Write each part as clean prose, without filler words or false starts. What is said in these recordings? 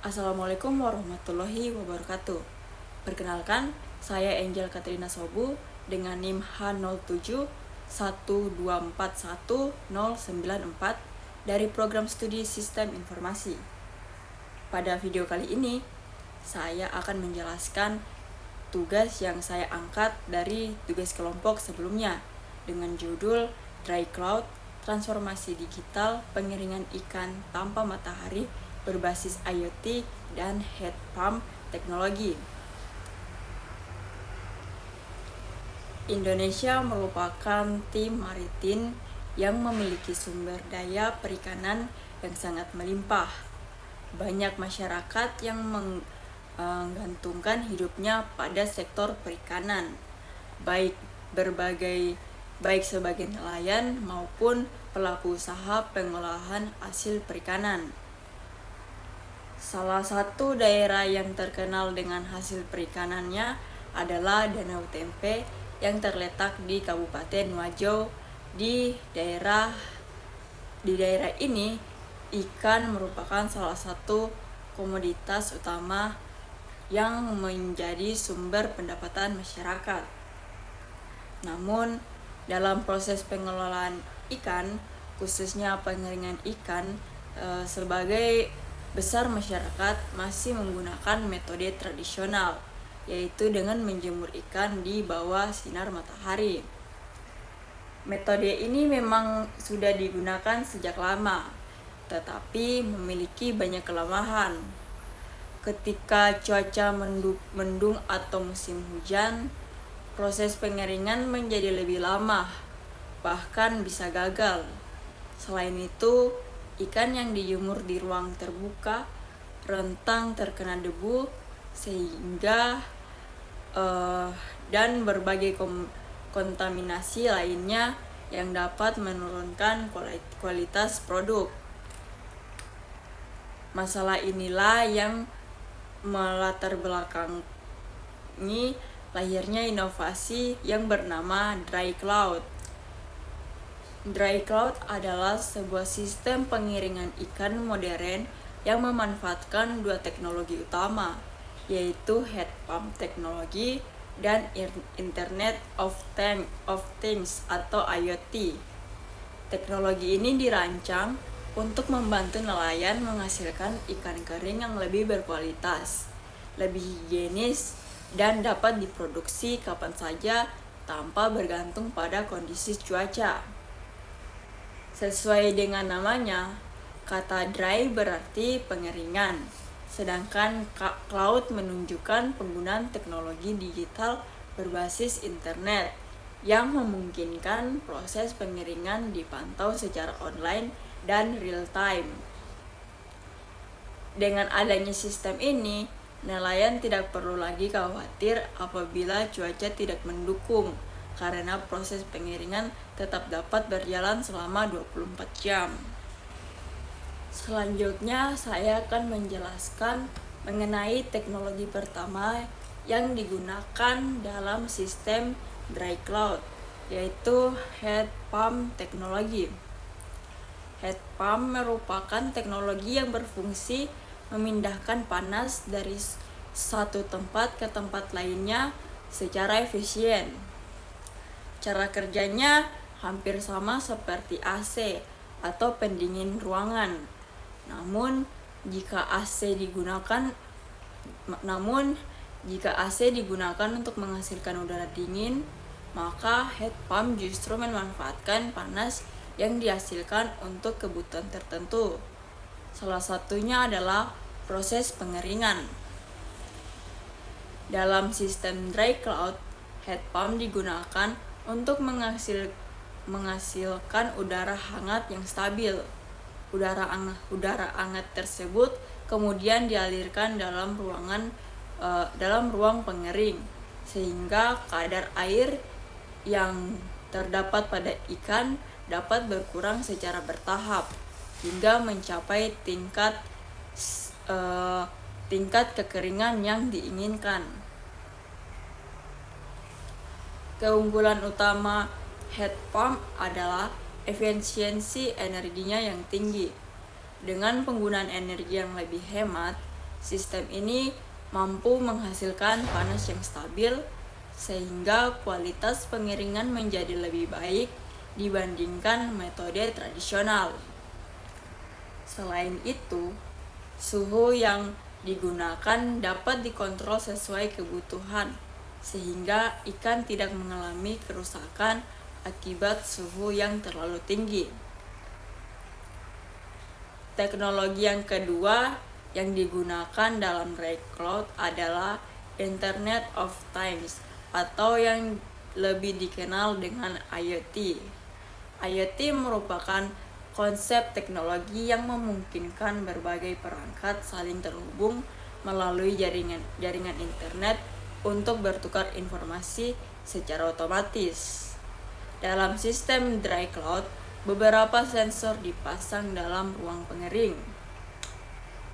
Assalamualaikum warahmatullahi wabarakatuh. Perkenalkan, saya Angel Katrina Sobu dengan NIM H07 1241094 dari program studi Sistem Informasi. Pada video kali ini, saya akan menjelaskan tugas yang saya angkat dari tugas kelompok sebelumnya dengan judul Dry Cloud, Transformasi Digital Pengeringan Ikan Tanpa Matahari berbasis IoT dan heat pump teknologi. Indonesia merupakan tim maritim yang memiliki sumber daya perikanan yang sangat melimpah. Banyak masyarakat yang menggantungkan hidupnya pada sektor perikanan, baik sebagai nelayan maupun pelaku usaha pengolahan hasil perikanan. Salah satu daerah yang terkenal dengan hasil perikanannya adalah Danau Tempe yang terletak di Kabupaten Wajo. Di daerah ini, ikan merupakan salah satu komoditas utama yang menjadi sumber pendapatan masyarakat. Namun, dalam proses pengelolaan ikan, khususnya pengeringan ikan, sebagai besar masyarakat masih menggunakan metode tradisional, yaitu dengan menjemur ikan di bawah sinar matahari. Metode ini memang sudah digunakan sejak lama, tetapi memiliki banyak kelemahan. Ketika cuaca mendung atau musim hujan, proses pengeringan menjadi lebih lama, bahkan bisa gagal. Selain itu, ikan yang dijemur di ruang terbuka rentan terkena debu dan berbagai kontaminasi lainnya yang dapat menurunkan kualitas produk. Masalah inilah yang melatar belakangi lahirnya inovasi yang bernama Dry Cloud. Dry Cloud adalah sebuah sistem pengeringan ikan modern yang memanfaatkan dua teknologi utama, yaitu heat pump teknologi dan Internet of Things atau IoT. Teknologi ini dirancang untuk membantu nelayan menghasilkan ikan kering yang lebih berkualitas, lebih higienis, dan dapat diproduksi kapan saja tanpa bergantung pada kondisi cuaca. Sesuai dengan namanya, kata dry berarti pengeringan, sedangkan cloud menunjukkan penggunaan teknologi digital berbasis internet yang memungkinkan proses pengeringan dipantau secara online dan real time. Dengan adanya sistem ini, nelayan tidak perlu lagi khawatir apabila cuaca tidak mendukung, karena proses pengeringan tetap dapat berjalan selama 24 jam. Selanjutnya, saya akan menjelaskan mengenai teknologi pertama yang digunakan dalam sistem Dry Cloud, yaitu heat pump teknologi. Heat pump merupakan teknologi yang berfungsi memindahkan panas dari satu tempat ke tempat lainnya secara efisien. Cara kerjanya hampir sama seperti AC atau pendingin ruangan. Namun, jika AC digunakan untuk menghasilkan udara dingin, maka heat pump justru memanfaatkan panas yang dihasilkan untuk kebutuhan tertentu. Salah satunya adalah proses pengeringan. Dalam sistem Dry Cloud, heat pump digunakan untuk menghasilkan udara hangat yang stabil. Udara hangat tersebut kemudian dialirkan dalam ruang pengering, sehingga kadar air yang terdapat pada ikan dapat berkurang secara bertahap hingga mencapai tingkat kekeringan yang diinginkan. Keunggulan utama heat pump adalah efisiensi energinya yang tinggi. Dengan penggunaan energi yang lebih hemat, Sistem ini mampu menghasilkan panas yang stabil sehingga kualitas pengeringan menjadi lebih baik dibandingkan metode tradisional. Selain itu, suhu yang digunakan dapat dikontrol sesuai kebutuhan sehingga ikan tidak mengalami kerusakan akibat suhu yang terlalu tinggi. Teknologi yang kedua yang digunakan dalam dry cloud adalah Internet of Things atau yang lebih dikenal dengan IoT. IoT merupakan konsep teknologi yang memungkinkan berbagai perangkat saling terhubung melalui jaringan internet untuk bertukar informasi secara otomatis. Dalam sistem dry cloud, beberapa sensor dipasang dalam ruang pengering.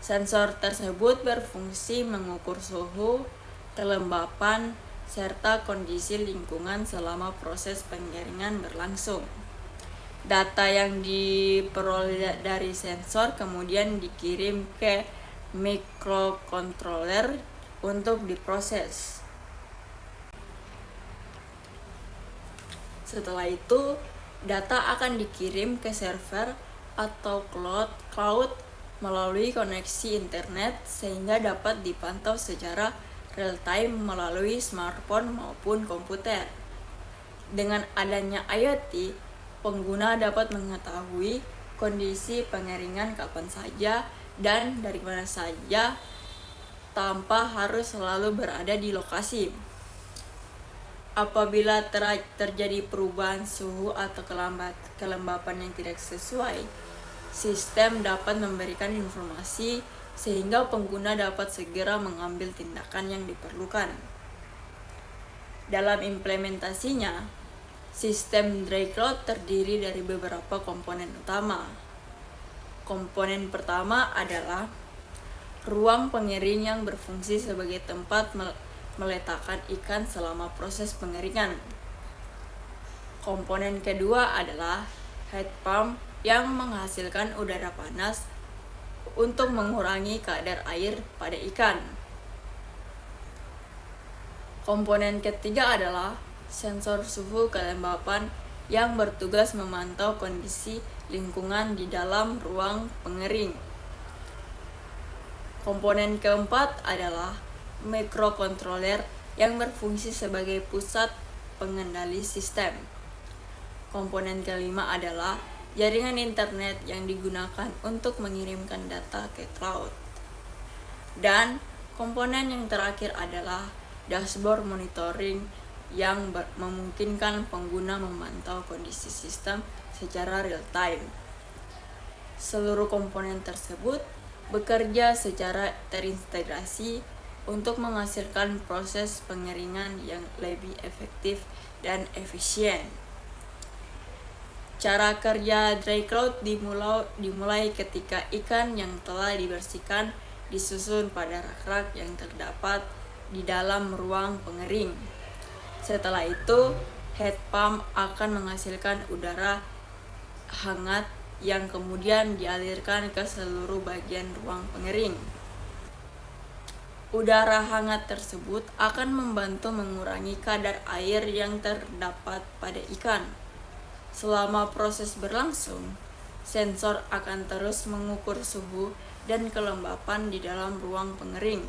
Sensor tersebut berfungsi mengukur suhu, kelembapan, serta kondisi lingkungan selama proses pengeringan berlangsung. Data yang diperoleh dari sensor kemudian dikirim ke microcontroller untuk diproses. Setelah itu, data akan dikirim ke server atau cloud melalui koneksi internet sehingga dapat dipantau secara real-time melalui smartphone maupun komputer. Dengan adanya IoT, pengguna dapat mengetahui kondisi pengeringan kapan saja dan dari mana saja tanpa harus selalu berada di lokasi. Apabila terjadi perubahan suhu atau kelembapan yang tidak sesuai, sistem dapat memberikan informasi sehingga pengguna dapat segera mengambil tindakan yang diperlukan. Dalam implementasinya, sistem dry cloud terdiri dari beberapa komponen utama. Komponen pertama adalah ruang pengering yang berfungsi sebagai tempat meletakkan ikan selama proses pengeringan. Komponen kedua adalah heat pump yang menghasilkan udara panas untuk mengurangi kadar air pada ikan. Komponen ketiga adalah sensor suhu kelembapan yang bertugas memantau kondisi lingkungan di dalam ruang pengering. Komponen keempat adalah microcontroller yang berfungsi sebagai pusat pengendali sistem. Komponen kelima adalah jaringan internet yang digunakan untuk mengirimkan data ke cloud. Dan komponen yang terakhir adalah dashboard monitoring yang memungkinkan pengguna memantau kondisi sistem secara real time. Seluruh komponen tersebut bekerja secara terintegrasi untuk menghasilkan proses pengeringan yang lebih efektif dan efisien. Cara kerja dry cloud dimulai ketika ikan yang telah dibersihkan disusun pada rak-rak yang terdapat di dalam ruang pengering. Setelah itu, heat pump akan menghasilkan udara hangat yang kemudian dialirkan ke seluruh bagian ruang pengering. Udara hangat tersebut akan membantu mengurangi kadar air yang terdapat pada ikan. Selama proses berlangsung, sensor akan terus mengukur suhu dan kelembapan di dalam ruang pengering.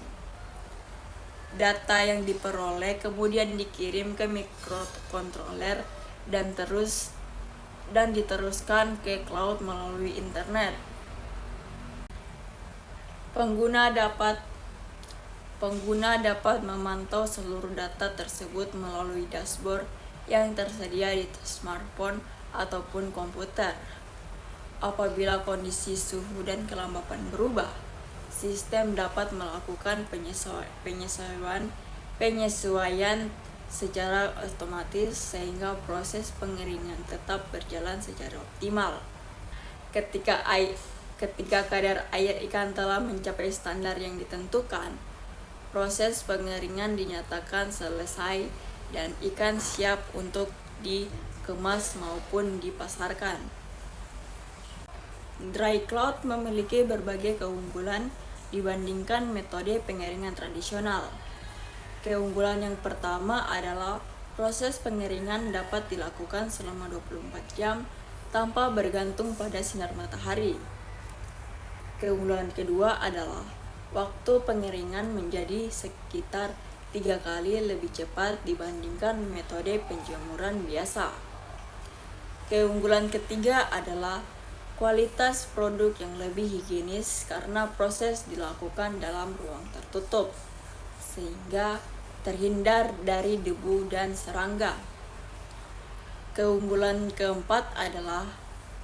Data yang diperoleh kemudian dikirim ke microcontroller dan diteruskan ke cloud melalui internet. Pengguna dapat memantau seluruh data tersebut melalui dashboard yang tersedia di smartphone ataupun komputer. Apabila kondisi suhu dan kelembapan berubah, sistem dapat melakukan penyesuaian secara otomatis sehingga proses pengeringan tetap berjalan secara optimal. Ketika kadar air ikan telah mencapai standar yang ditentukan, proses pengeringan dinyatakan selesai dan ikan siap untuk dikemas maupun dipasarkan. Dry cloud memiliki berbagai keunggulan dibandingkan metode pengeringan tradisional. Keunggulan yang pertama adalah proses pengeringan dapat dilakukan selama 24 jam tanpa bergantung pada sinar matahari. Keunggulan kedua adalah waktu pengeringan menjadi sekitar 3 kali lebih cepat dibandingkan metode penjemuran biasa. Keunggulan ketiga adalah kualitas produk yang lebih higienis karena proses dilakukan dalam ruang tertutup, sehingga terhindar dari debu dan serangga. Keunggulan keempat adalah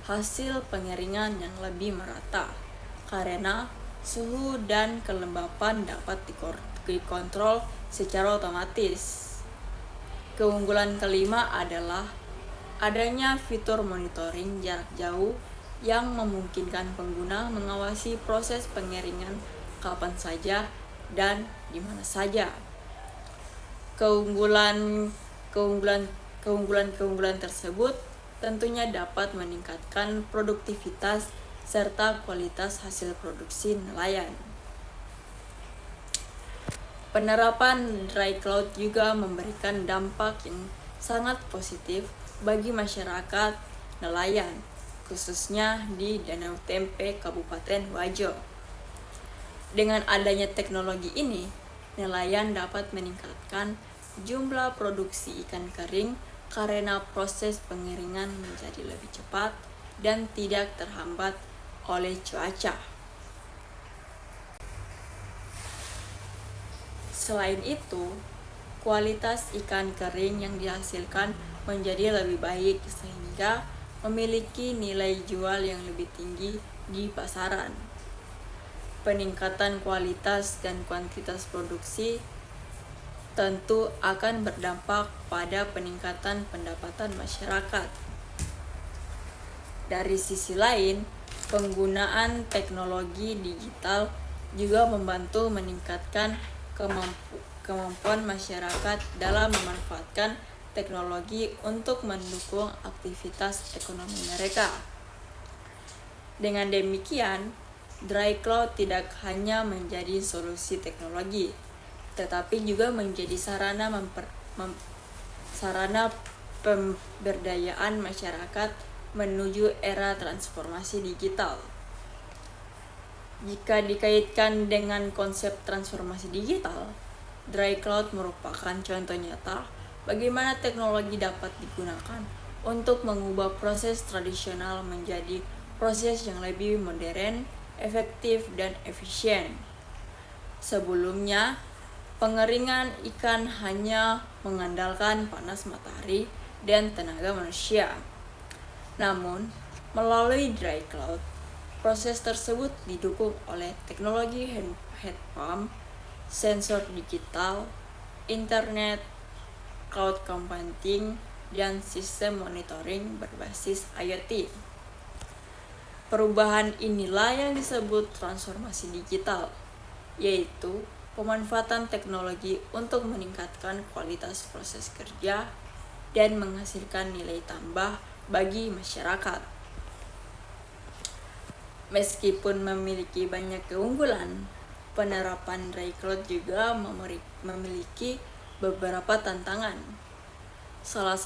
hasil pengeringan yang lebih merata, karena suhu dan kelembapan dapat dikontrol secara otomatis. Keunggulan kelima adalah adanya fitur monitoring jarak jauh yang memungkinkan pengguna mengawasi proses pengeringan kapan saja dan di mana saja. Keunggulan tersebut tentunya dapat meningkatkan produktivitas serta kualitas hasil produksi nelayan. Penerapan dry cloud juga memberikan dampak yang sangat positif bagi masyarakat nelayan, khususnya di Danau Tempe, Kabupaten Wajo. Dengan adanya teknologi ini, nelayan dapat meningkatkan jumlah produksi ikan kering karena proses pengeringan menjadi lebih cepat dan tidak terhambat oleh cuaca. Selain itu, kualitas ikan kering yang dihasilkan menjadi lebih baik sehingga memiliki nilai jual yang lebih tinggi di pasaran. Peningkatan kualitas dan kuantitas produksi tentu akan berdampak pada peningkatan pendapatan masyarakat. Dari sisi lain, penggunaan teknologi digital juga membantu meningkatkan kemampuan masyarakat dalam memanfaatkan teknologi untuk mendukung aktivitas ekonomi mereka. Dengan demikian, dry cloud tidak hanya menjadi solusi teknologi, tetapi juga menjadi sarana pemberdayaan masyarakat menuju era transformasi digital. Jika dikaitkan dengan konsep transformasi digital, dry cloud merupakan contoh nyata bagaimana teknologi dapat digunakan untuk mengubah proses tradisional menjadi proses yang lebih modern, efektif, dan efisien. Sebelumnya, pengeringan ikan hanya mengandalkan panas matahari dan tenaga manusia. Namun, melalui dry cloud, proses tersebut didukung oleh teknologi heat pump, sensor digital, internet, cloud computing, dan sistem monitoring berbasis IoT. Perubahan inilah yang disebut transformasi digital, yaitu pemanfaatan teknologi untuk meningkatkan kualitas proses kerja dan menghasilkan nilai tambah bagi masyarakat. Meskipun memiliki banyak keunggulan, penerapan dry cloud juga memiliki beberapa tantangan. Salah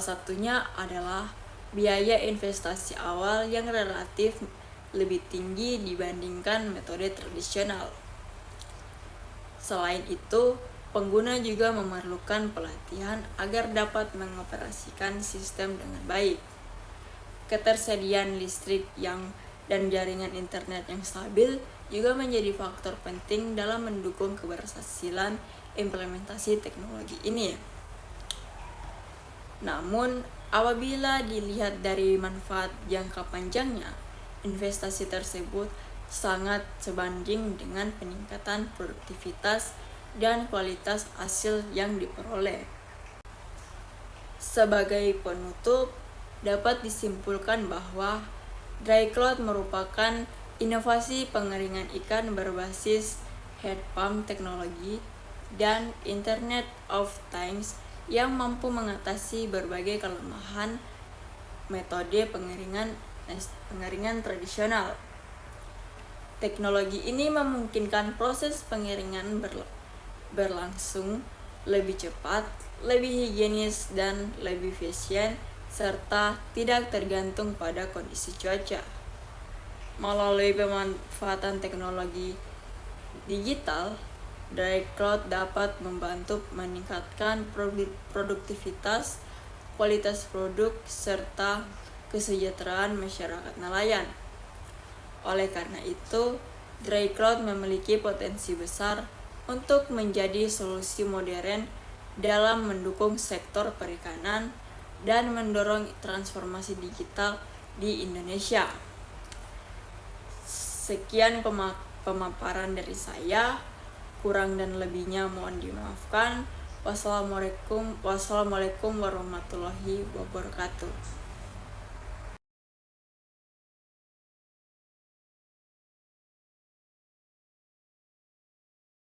satunya adalah biaya investasi awal yang relatif lebih tinggi dibandingkan metode tradisional. Selain itu, pengguna juga memerlukan pelatihan agar dapat mengoperasikan sistem dengan baik. Ketersediaan listrik dan jaringan internet yang stabil juga menjadi faktor penting dalam mendukung keberhasilan implementasi teknologi ini. Namun, apabila dilihat dari manfaat jangka panjangnya, investasi tersebut sangat sebanding dengan peningkatan produktivitas dan kualitas hasil yang diperoleh. Sebagai penutup, dapat disimpulkan bahwa dry cloud merupakan inovasi pengeringan ikan berbasis heat pump teknologi dan Internet of Things yang mampu mengatasi berbagai kelemahan metode pengeringan tradisional. Teknologi ini memungkinkan proses pengeringan berlangsung lebih cepat, lebih higienis, dan lebih efisien, serta tidak tergantung pada kondisi cuaca. Melalui pemanfaatan teknologi digital, dry cloud dapat membantu meningkatkan produktivitas, kualitas produk, serta kesejahteraan masyarakat nelayan. Oleh karena itu, dry cloud memiliki potensi besar untuk menjadi solusi modern dalam mendukung sektor perikanan dan mendorong transformasi digital di Indonesia. Sekian pemaparan dari saya, kurang dan lebihnya mohon dimaafkan. Wassalamualaikum warahmatullahi wabarakatuh.